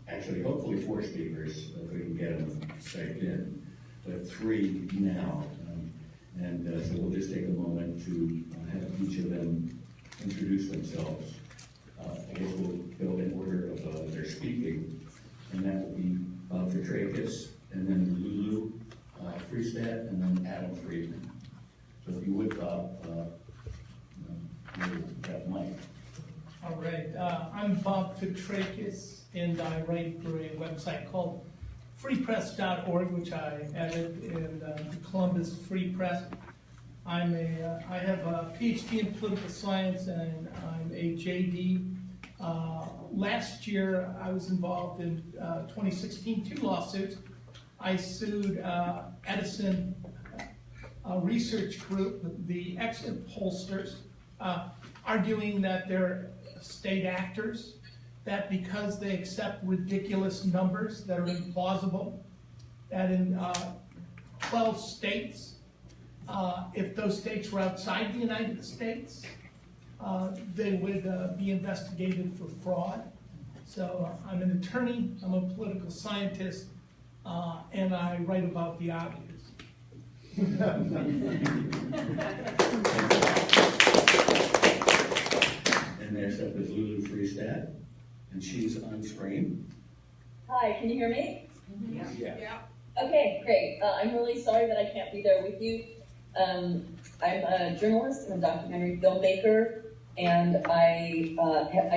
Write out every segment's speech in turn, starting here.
actually, hopefully 4 speakers, if we can get them Skyped in, but 3 now. So we'll just take a moment to have each of them introduce themselves. I guess we'll go in order of their speaking, and that will be Fitrakis, and then Lulu, Friesdat, and then Adam Friedman. So if you would, Bob, you've got Mike. All right, I'm Bob Fitrakis, and I write for a website called freepress.org, which I edit in the Columbus Free Press. I have a PhD in political science, and I'm a JD. Last year, I was involved in 2016 2 lawsuits. I sued Edison Research Group, the exit pollsters, arguing that they're state actors, that because they accept ridiculous numbers that are implausible, that in 12 states, if those states were outside the United States, they would be investigated for fraud. So I'm an attorney, I'm a political scientist, and I write about the obvious. And next up is Lulu Friesdat, and she's on screen. Hi, can you hear me? Yeah. Okay, great. I'm really sorry that I can't be there with you. I'm a journalist and a documentary filmmaker, and I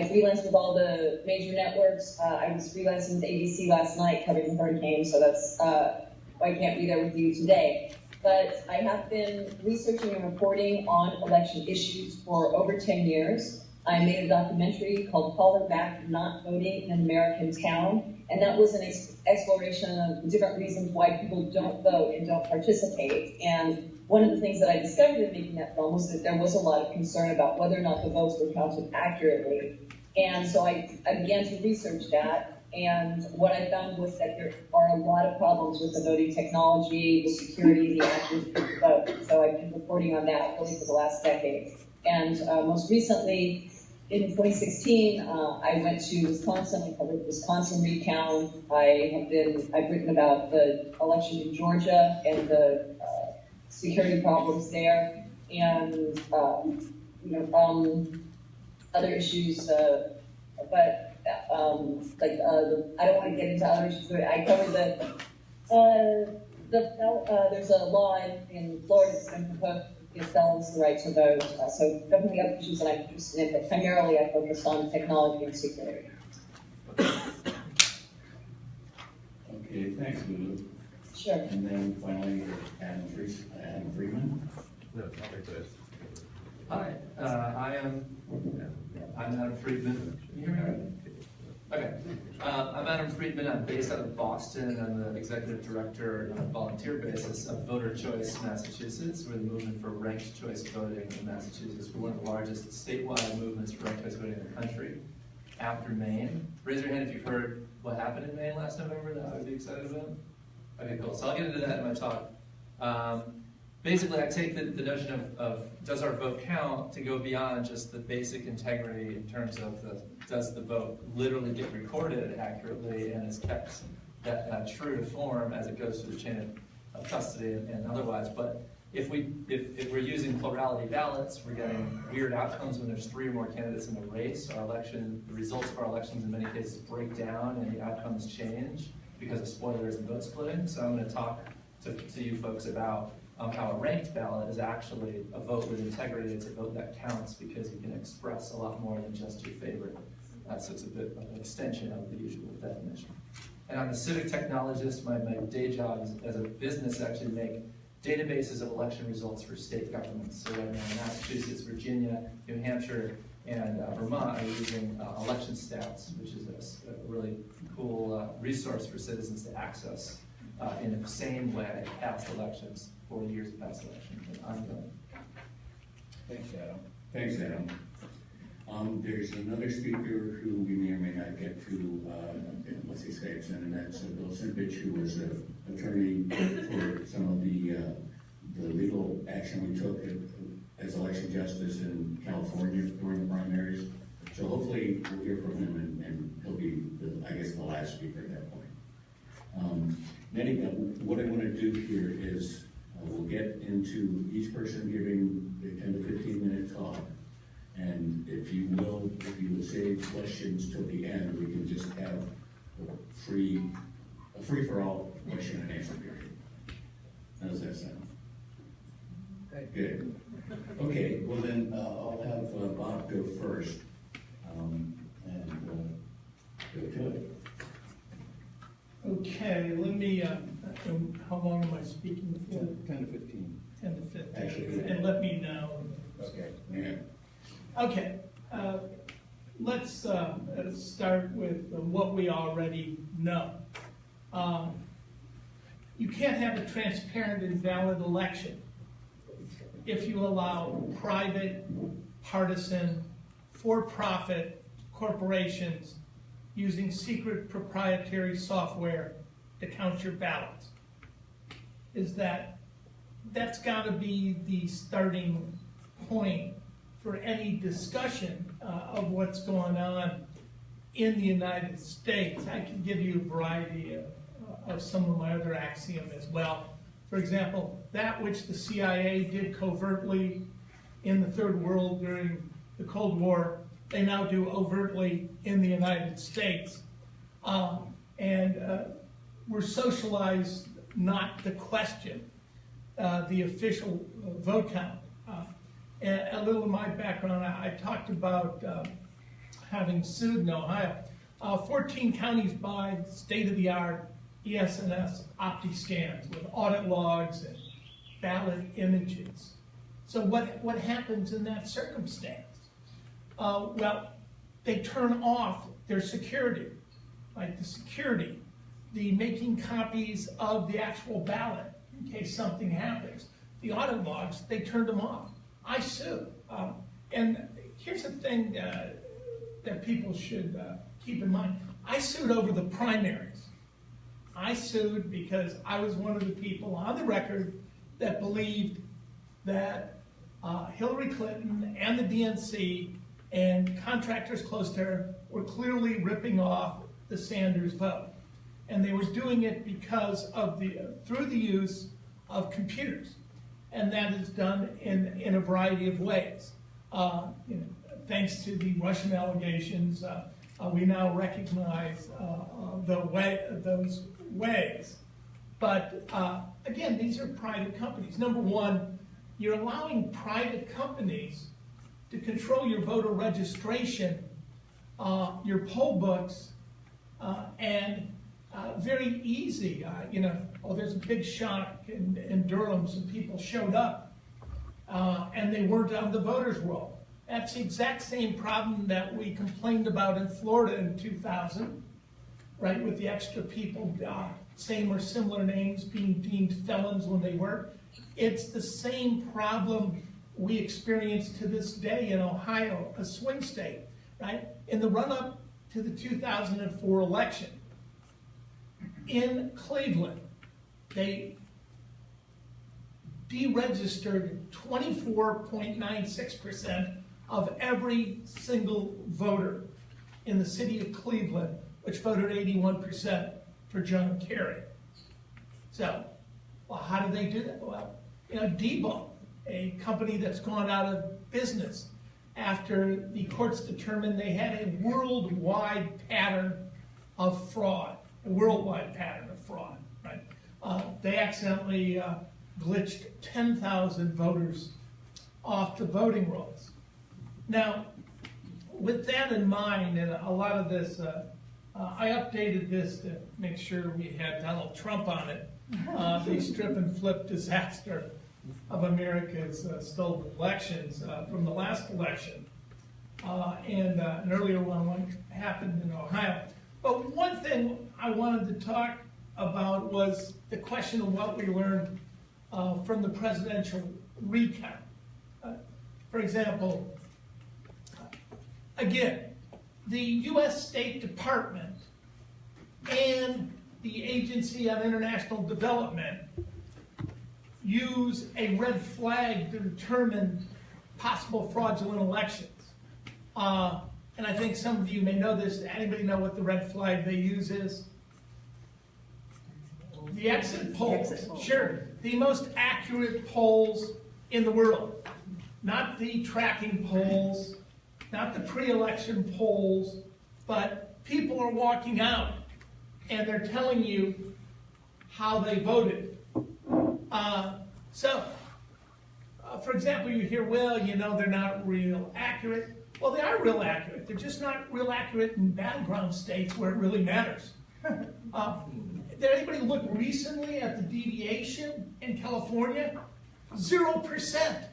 freelance with all the major networks. I was freelancing with ABC last night covering the hurricane, so that's why I can't be there with you today. But I have been researching and reporting on election issues for over 10 years. I made a documentary called Call Her Back, Not Voting in an American Town, and that was an exploration of different reasons why people don't vote and don't participate. And one of the things that I discovered in making that film was that there was a lot of concern about whether or not the votes were counted accurately. And so I began to research that, and what I found was that there are a lot of problems with the voting technology, the security, the accuracy of the vote. So I've been reporting on that really for the last decade. And most recently, in 2016, I went to Wisconsin. I covered the Wisconsin recount. I've written about the election in Georgia and the security problems there, and other issues. But I don't want to get into other issues. But I covered there's a law in Florida that's been proposed to give felons the right to vote. So definitely other issues that I'm interested in, but primarily I focus on technology and security. Okay, thanks, Lulu. Sure. And then finally, Adam Friedman. No, I'll take this. Hi, I'm Adam Friedman. Can you hear me all right? Okay. I'm Adam Friedman. I'm based out of Boston. I'm the executive director on a volunteer basis of Voter Choice Massachusetts. We're the movement for ranked choice voting in Massachusetts. We're one of the largest statewide movements for ranked choice voting in the country, after Maine. Raise your hand if you've heard what happened in Maine last November that I would be excited about. Okay, cool. So I'll get into that in my talk. Basically, I take the notion of does our vote count to go beyond just the basic integrity in terms of does the vote literally get recorded accurately and is kept that true to form as it goes through the chain of custody and otherwise. But if we're using plurality ballots, we're getting weird outcomes when there's 3 or more candidates in the race. Our election, the results of our elections in many cases break down and the outcomes change because of spoilers and vote splitting. So I'm going to talk to you folks about how a ranked ballot is actually a vote with integrity. It's a vote that counts because you can express a lot more than just your favorite. So it's a bit of an extension of the usual definition. And I'm a civic technologist. My day job is as a business actually make databases of election results for state governments. So right now Massachusetts, Virginia, New Hampshire, and Vermont are using election stats, which is a really cool resource for citizens to access in the same way past elections, 40 years of past elections, and ongoing. Thanks, Adam. Thanks, Adam. There's another speaker who we may or may not get to unless he Skypes in, and that's Bill Simpich, who was an attorney for some of the legal action we took as election justice in California during the primaries. So hopefully we'll hear from him, and he'll be, I guess, last speaker at that point. In any event, what I want to do here is we'll get into each person giving a 10 to 15 minute talk. And if you would save questions till the end, we can just have a free-for-all question and answer period. How does that sound? Good. Okay, well then, I'll have Bob go first, and go to it. Okay, let me, how long am I speaking for? 10 to 15. 10 to 15. Actually, and let me know. Okay, yeah. Okay, let's start with what we already know. You can't have a transparent and valid election if you allow private, partisan, for-profit corporations using secret proprietary software to count your ballots. That's got to be the starting point for any discussion of what's going on in the United States. I can give you a variety of some of my other axioms as well. For example, that which the CIA did covertly in the Third World during the Cold War, they now do overtly in the United States. We're socialized not to question the official vote count. And a little of my background, I talked about having sued in Ohio. 14 counties buy state-of-the-art ES&S OptiScans with audit logs and ballot images. So what happens in that circumstance? Well, they turn off their security, like the making copies of the actual ballot in case something happens. The audit logs, they turned them off. I sued. And here's the thing that people should keep in mind. I sued over the primaries. I sued because I was one of the people on the record that believed that Hillary Clinton and the DNC and contractors close to her were clearly ripping off the Sanders vote. And they were doing it because of through the use of computers. And that is done in a variety of ways. Thanks to the Russian allegations, we now recognize those ways. But again, these are private companies. Number one, you're allowing private companies to control your voter registration, your poll books, and very easy. There's a big shock in Durham. Some people showed up, and they weren't on the voters' roll. That's the exact same problem that we complained about in Florida in 2000, right, with the extra people, same or similar names being deemed felons when they weren't. It's the same problem we experience to this day in Ohio, a swing state, right? In the run-up to the 2004 election, in Cleveland, they deregistered 24.96% of every single voter in the city of Cleveland, which voted 81% for John Kerry. So, well, how did they do that? Well, Debo, a company that's gone out of business after the courts determined they had a worldwide pattern of fraud, right? They accidentally glitched 10,000 voters off the voting rolls. Now, with that in mind, and a lot of this, I updated this to make sure we had Donald Trump on it, the strip and flip disaster of America's stolen elections from the last election. And an earlier one happened in Ohio. But one thing I wanted to talk about was the question of what we learned from the presidential recount. For example, again, the U.S. State Department and the Agency on International Development use a red flag to determine possible fraudulent elections. and I think some of you may know this, anybody know what the red flag they use is? The exit polls. Exit polls. Sure, the most accurate polls in the world. Not the tracking polls, not the pre-election polls, but people are walking out and they're telling you how they voted. For example, you hear, well, you know, they're not real accurate. Well, they are real accurate. They're just not real accurate in battleground states where it really matters. Did anybody look recently at the deviation in California? 0%.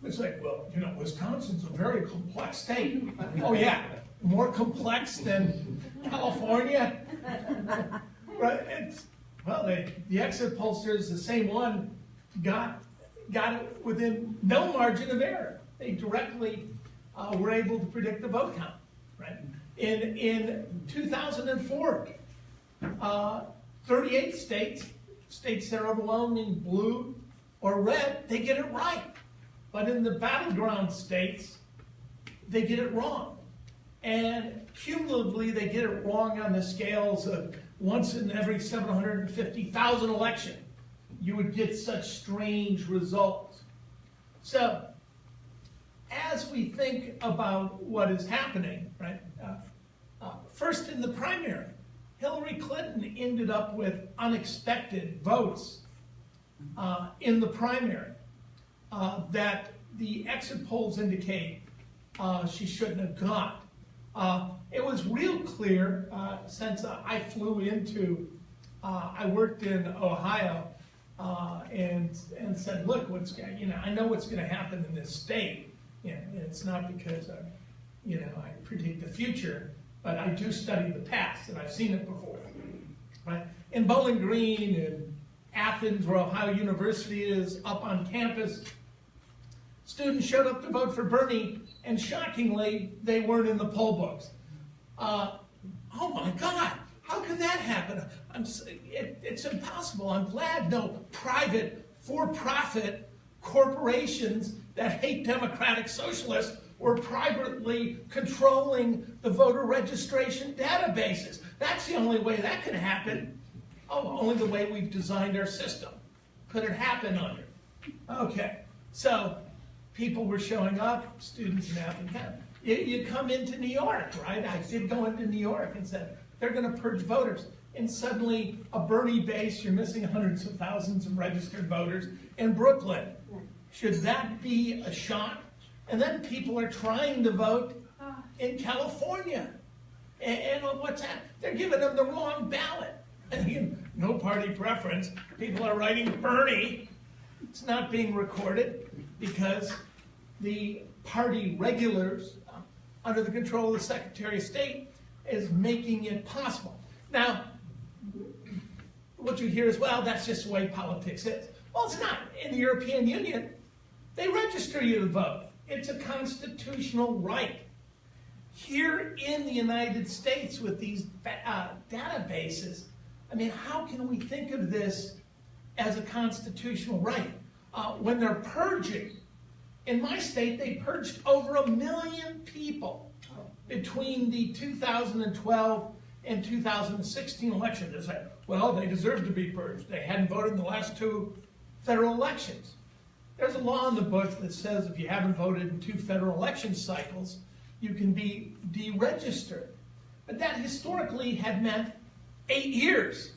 It's like, well, you know, Wisconsin's a very complex state. Oh yeah, more complex than California? Right? The exit pollsters, the same one, got it within no margin of error. They directly were able to predict the vote count. Right? In 2004, 38 states that are overwhelming blue or red, they get it right. But in the battleground states, they get it wrong. And cumulatively, they get it wrong on the scales of once in every 750,000 election, you would get such strange results. So, as we think about what is happening, right? First in the primary, Hillary Clinton ended up with unexpected votes in the primary that the exit polls indicate she shouldn't have got. It was real clear since I flew into, I worked in Ohio and said, look, I know what's going to happen in this state. And it's not because I predict the future, but I do study the past, and I've seen it before. Right? In Bowling Green, in Athens, where Ohio University is, up on campus, students showed up to vote for Bernie, and shockingly, they weren't in the poll books. Oh my God, how could that happen? It's impossible. I'm glad no private, for-profit corporations that hate democratic socialists were privately controlling the voter registration databases. That's the only way that could happen. Oh, only the way we've designed our system could it happen under. Okay, so people were showing up, students in Athens. You come into New York, right? I did go into New York and said, they're going to purge voters. And suddenly, a Bernie base, you're missing hundreds of thousands of registered voters in Brooklyn. Should that be a shock? And then people are trying to vote in California. And what's that? They're giving them the wrong ballot. And again, no party preference. People are writing Bernie. It's not being recorded because the party regulars, under the control of the Secretary of State, is making it possible. Now, what you hear is, well, that's just the way politics is. Well, it's not. In the European Union, they register you to vote. It's a constitutional right. Here in the United States with these databases, I mean, how can we think of this as a constitutional right? When they're purging, in my state, they purged over 1 million people between the 2012 and 2016 election. They say, well, they deserve to be purged. They hadn't voted in the last 2 federal elections. There's a law in the books that says if you haven't voted in 2 federal election cycles, you can be deregistered. But that historically had meant 8 years.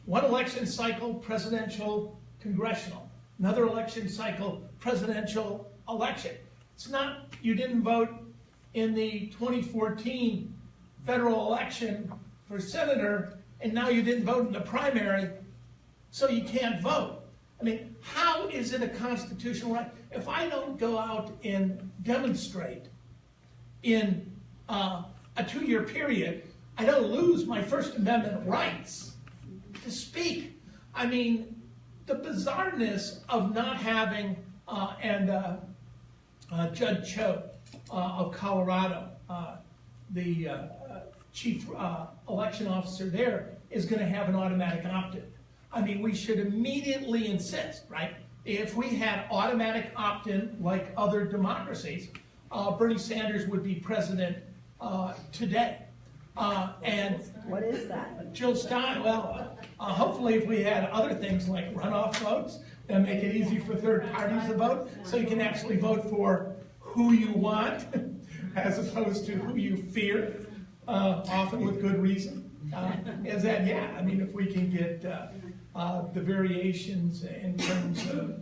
1 election cycle, presidential, congressional. Another election cycle, presidential, election. It's not, you didn't vote in the 2014 federal election for senator, and now you didn't vote in the primary, so you can't vote. I mean, how is it a constitutional right? If I don't go out and demonstrate in a 2-year period, I don't lose my First Amendment rights to speak. I mean, the bizarreness of not having, Judge Cho of Colorado, the chief election officer there, is going to have an automatic opt-in. I mean, we should immediately insist, right? If we had automatic opt-in like other democracies, Bernie Sanders would be president today. And What is that? Jill Stein, well, hopefully if we had other things like runoff votes that make it easy for third parties to vote, so you can actually vote for who you want as opposed to who you fear, often with good reason. Is that, yeah, I mean, if we can get the variations in terms of,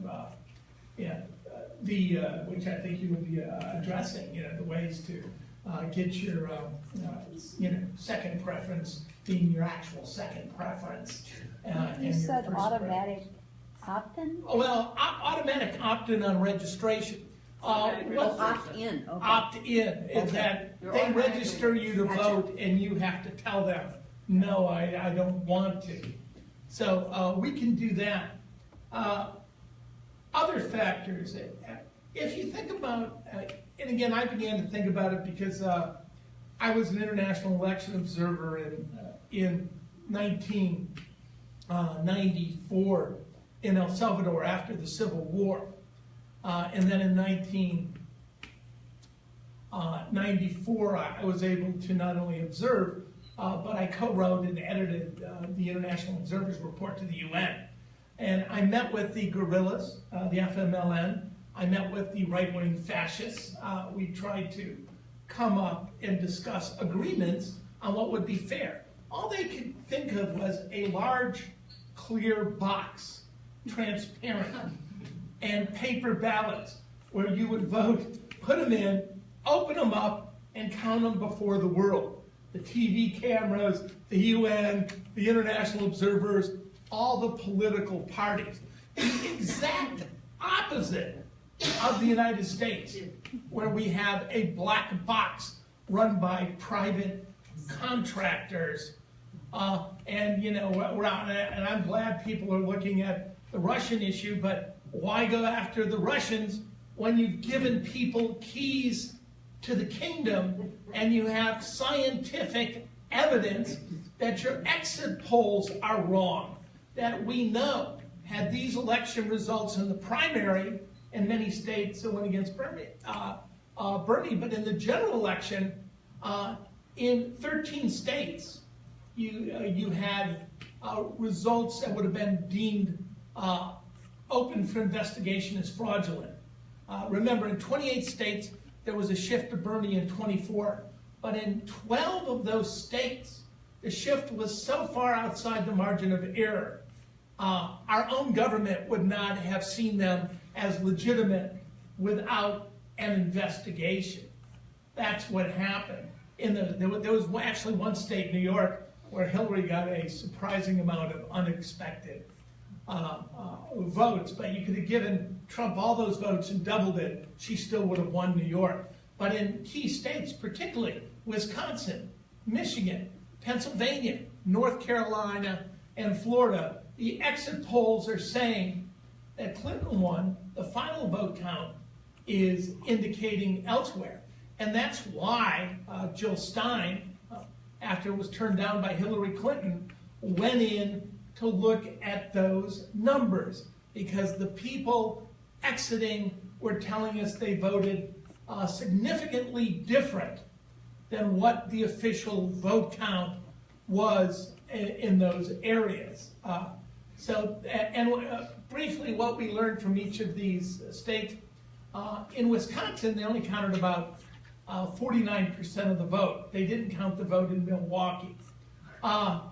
which I think you would be addressing, the ways to get your, second preference being your actual second preference. You and your said first automatic opt-in? Well, automatic opt-in on registration. Opt-in, okay. Opt-in is that they register you to vote and you have to tell them, no, I don't want to. So we can do that. Other factors, if you think about, and again, I began to think about it because I was an international election observer in 1994 in El Salvador after the Civil War. And then in 1994, I was able to not only observe, but I co-wrote and edited the International Observers Report to the UN. And I met with the guerrillas, the FMLN. I met with the right-wing fascists. We tried to come up and discuss agreements on what would be fair. All they could think of was a large, clear box, transparent, and paper ballots where you would vote, put them in, open them up, and count them before the world. The TV cameras, the UN, the international observers, all the political parties. The exact opposite of the United States, where we have a black box run by private contractors. And I'm glad people are looking at the Russian issue, but why go after the Russians when you've given people keys to the kingdom and you have scientific evidence that your exit polls are wrong? That we know had these election results in the primary, in many states that went against Bernie, but in the general election, in 13 states, you had results that would have been deemed open for investigation as fraudulent. Remember, in 28 states, there was a shift to Bernie in 24, but in 12 of those states, the shift was so far outside the margin of error, our own government would not have seen them as legitimate without an investigation. That's what happened. There was actually one state, New York, where Hillary got a surprising amount of unexpected votes, but you could have given Trump all those votes and doubled it, she still would have won New York. But in key states, particularly Wisconsin, Michigan, Pennsylvania, North Carolina, and Florida, the exit polls are saying that Clinton won. The final vote count is indicating elsewhere. And that's why Jill Stein, after it was turned down by Hillary Clinton, went in to look at those numbers, because the people exiting were telling us they voted significantly different than what the official vote count was in those areas. Briefly, what we learned from each of these states, in Wisconsin, they only counted about 49% of the vote. They didn't count the vote in Milwaukee. A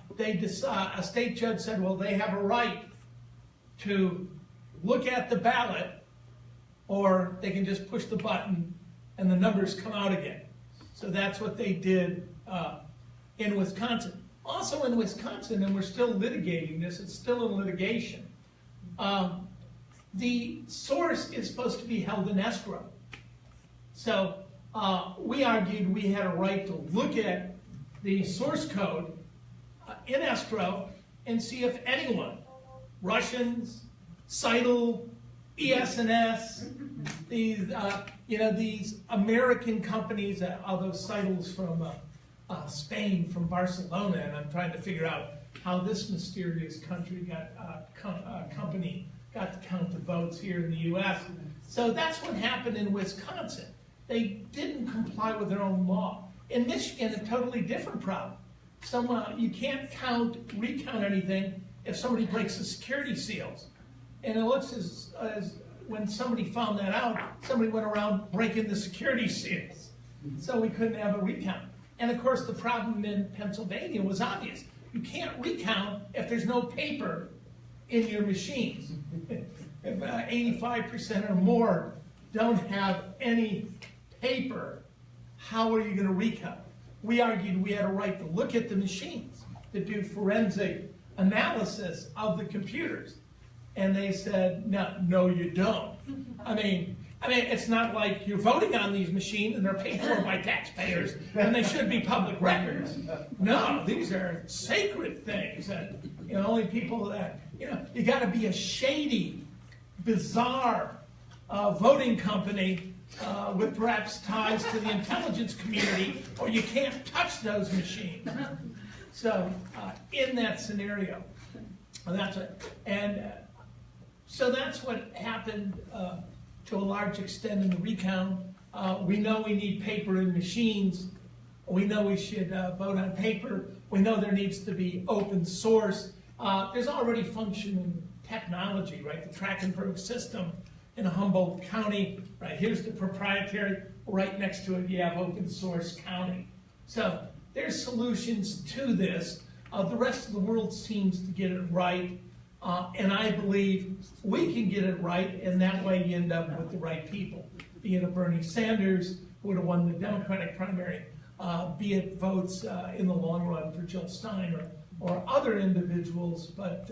state judge said, well, they have a right to look at the ballot, or they can just push the button and the numbers come out again. So that's what they did in Wisconsin. Also in Wisconsin, and we're still litigating this, it's still in litigation, the source is supposed to be held in escrow. So we argued we had a right to look at the source code in escrow and see if anyone, Russians, Seidel, ES&S, these American companies, although Seidel's from Spain, from Barcelona, and I'm trying to figure out how this mysterious company got to count the votes here in the U.S. So that's what happened in Wisconsin. they didn't comply with their own law. In Michigan, a totally different problem. You can't recount anything if somebody breaks the security seals. And it looks as when somebody found that out, somebody went around breaking the security seals. So we couldn't have a recount. And of course, the problem in Pennsylvania was obvious. You can't recount if there's no paper in your machines. If 85% or more don't have any paper, how are you going to recount? We argued we had a right to look at the machines, to do forensic analysis of the computers. And they said, no, you don't. I mean, it's not like you're voting on these machines and they're paid for by taxpayers and they should be public records. No, these are sacred things. And, only people that, you got to be a shady, bizarre voting company with perhaps ties to the intelligence community, or you can't touch those machines. So in that scenario, so that's what happened to a large extent in the recount. We know we need paper in machines. We know we should vote on paper. We know there needs to be open source. There's already functioning technology, right? The Trachtenberg system in Humboldt County, right? Here's the proprietary. Right next to it, you have open source counting. So there's solutions to this. The rest of the world seems to get it right. And I believe we can get it right, and that way you end up with the right people. Be it a Bernie Sanders, who would have won the Democratic primary, be it votes in the long run for Jill Stein or other individuals. But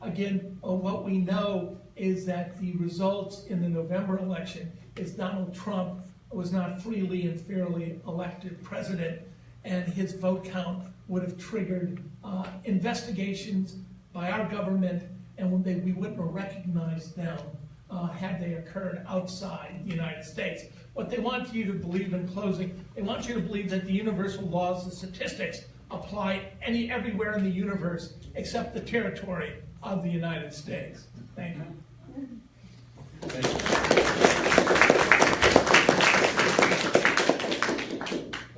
again, what we know is that the results in the November election is Donald Trump was not freely and fairly elected president, and his vote count would have triggered investigations by our government, and we wouldn't have recognized them had they occurred outside the United States. What they want you to believe in closing, they want you to believe that the universal laws of statistics apply everywhere in the universe except the territory of the United States. Thank you.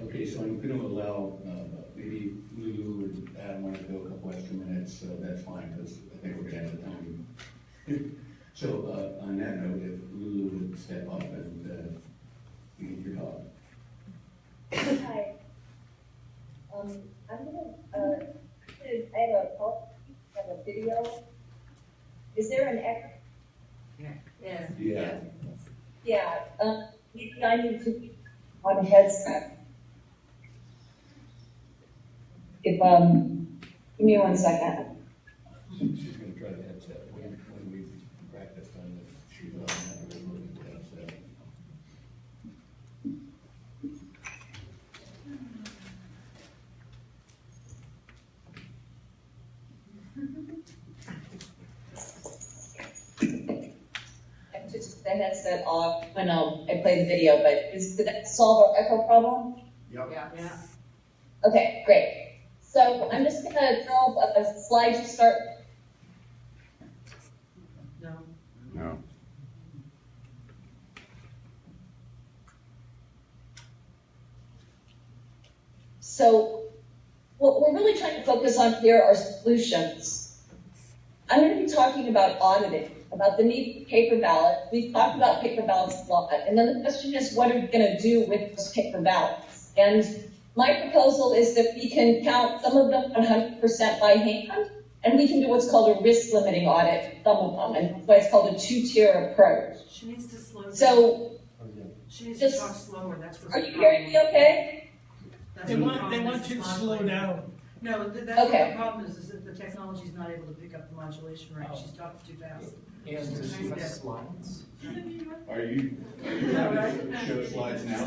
Okay, so I'm going to allow maybe Lulu and Adam want to go a couple extra minutes, so that's fine, because I think we're going to have time. So on that note, if Lulu would step up and begin your talk. Hi. I'm gonna, I have a video. Is there an echo? Yeah. Yeah, maybe I need to be on a headset. If, give me 1 second. She's going to try the headset. When we practiced on this, she doesn't have to remove the headset. I took the headset off when I play the video, but did that solve our echo problem? Yep. Yeah. Okay, great. So I'm just gonna throw up a slide to start. No. So what we're really trying to focus on here are solutions. I'm going to be talking about auditing, about the need for paper ballots. We've talked about paper ballots a lot. And then the question is, what are we going to do with those paper ballots? And my proposal is that we can count some of them 100% by hand, and we can do what's called a risk limiting audit, some of them, and that's why it's called a two-tier approach. She needs to slow down. So, She needs to talk slower, that's what's are the you problem. hearing me okay? That's They what the want problem is, you to it's slow modulating. down. No, that's what Okay. the problem is that the technology's not able to pick up the modulation rate, she's talking too fast. And does she have slides? Are you ready to show slides now?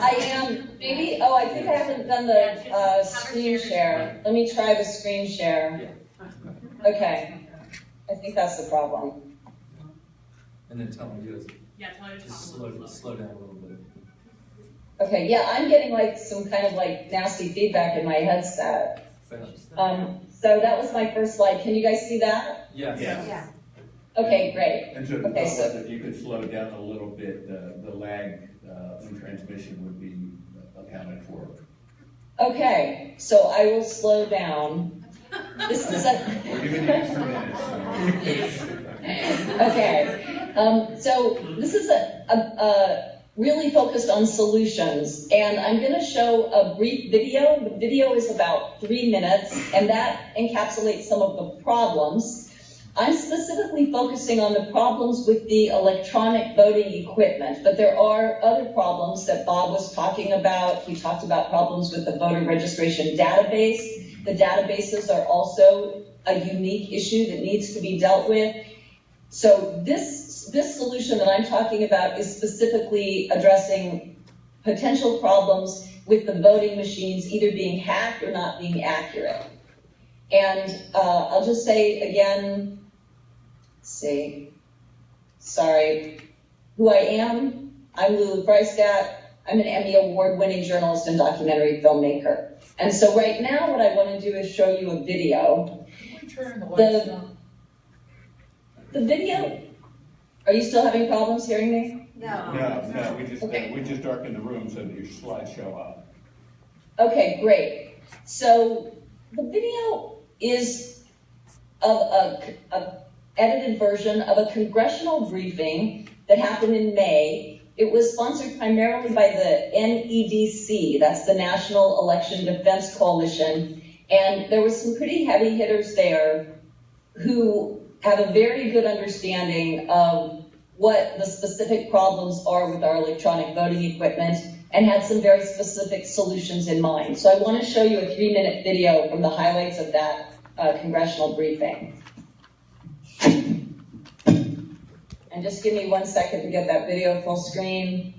I am. Maybe, oh, I think I haven't done the screen share. Let me try the screen share. Okay. I think that's the problem. And then tell me, Yeah, tell her to just talk a little slow down a little bit. Okay, yeah, I'm getting like some kind of like nasty feedback in my headset. So that was my first slide. Can you guys see that? Yes. Okay, great. And so, Okay, so- if you could slow down a little bit, the lag when transmission would be accounted for. Okay, so I will slow down. This is a... We're giving you extra minutes. Okay, so this is a really focused on solutions, and I'm going to show a brief video. The video is about 3 minutes, and that encapsulates some of the problems. I'm specifically focusing on the problems with the electronic voting equipment, but there are other problems that Bob was talking about. He talked about problems with the voter registration database. The databases are also a unique issue that needs to be dealt with. So this solution that I'm talking about is specifically addressing potential problems with the voting machines either being hacked or not being accurate. And I'll just say again, sorry, who I am. I'm Lulu Friesdat. I'm an Emmy Award-winning journalist and documentary filmmaker. And so right now what I want to do is show you a video. The video, are you still having problems hearing me? No, we just darkened the room so that your slides show up. Okay, great. So the video is of a edited version of a congressional briefing that happened in May. It was sponsored primarily by the NEDC, that's the National Election Defense Coalition, and there were some pretty heavy hitters there who have a very good understanding of what the specific problems are with our electronic voting equipment and had some very specific solutions in mind. So I want to show you a 3-minute video from the highlights of that congressional briefing. And just give me 1 second to get that video full screen.